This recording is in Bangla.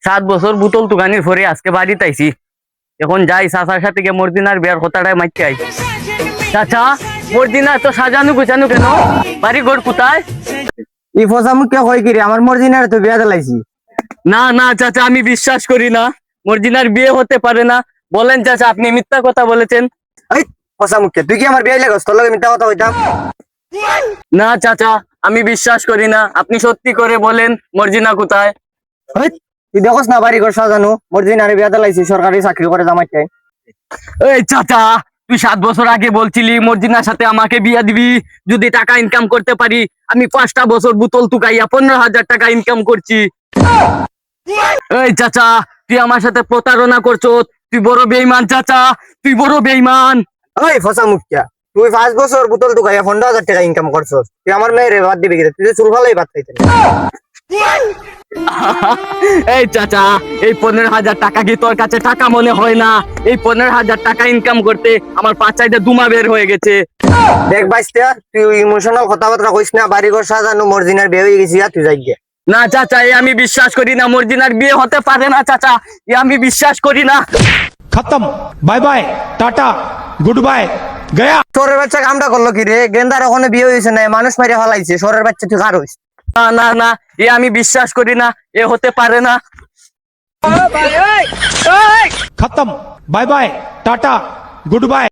7 বছর বোতল তুগানির পরে আজকে বাড়িতে আইছি। এখন যাই চাচার সাথে গিয়ে মর্দিনার বিয়ার কথাটাই মাইতে আই। চাচা, মর্দিনা তো সাজানো গুছানো কেন? বাড়ি ঘর কোথায়? ই ফসা মুখ কই কি রে আমার মর্জিনার তো বিয়া দিলাইছি। না না চাচা, আমি বিশ্বাস করি না, মর্জিনার বিয়ে হতে পারে না। বলেন চাচা, আপনি মিথ্যা কথা বলেছেন। এই ফসা মুখ তুই কি আমার বিয়া লাগাস? তোর লগে মিথ্যা কথা কইতাম? না চাচা, আমি বিশ্বাস করি না। আপনি সত্যি করে বলেন মর্জিনা কোথায়? এই তুই দেখোস না বাড়ি ঘর সাজানো, মর্জিনারে বিয়া দিলাইছি, সরকারি চাকরি করে জামাইতে। এই চাচা, তুই 7 বছর আগে বলছিলি মর্জিনার সাথে আমাকে বিয়া দিবি যদি টাকা ইনকাম করতে পারি। আমি 5টা বছর বোতল তুকাইয়া 15,000 টাকা ইনকাম করছি। এই চাচা, তুই আমার সাথে প্রতারণা করছো। তুই বড় বেঈমান চাচা, তুই বড় বেঈমান। ওই ফসা মুখ তুই 5 বছর বোতল টুকাইয়া 15,000 টাকা ইনকাম করছস, তুই আমার মেয়েরে বাদ দিবি কি? তুই চুল ভালোই বাদ খাইতে। এই চাচা, এই 15,000 টাকা কি তোর কাছে টাকা মনে হয় না? এই 15,000 টাকা ইনকাম করতে আমার 5 চাইটা দুমা বের হয়ে গেছে। দেখ বাইস্তা, তুই ইমোশনাল কথাবার্তা কইস না। বাড়ি ঘর সাজানো, মর্জিনার বিয়ে হয়ে গেছি, তুই যাই গিয়া। না চাচা, এ আমি বিশ্বাস করি না। মর্জিনার বিয়ে হতে পারে না চাচা, এ আমি বিশ্বাস করি না। खत्म। Bye bye tata goodbye गया। সরের বাচ্চা কামটা করলো কি রে? গেন্দার ওখানে বিয়ে হয়েছে না, মানুষ মারিয়া ফেলাইছে। সরের বাচ্চা তুই কার হইস? না না না, এ আমি বিশ্বাস করি না, এ হতে পারে না। खत्म। Bye bye tata good bye.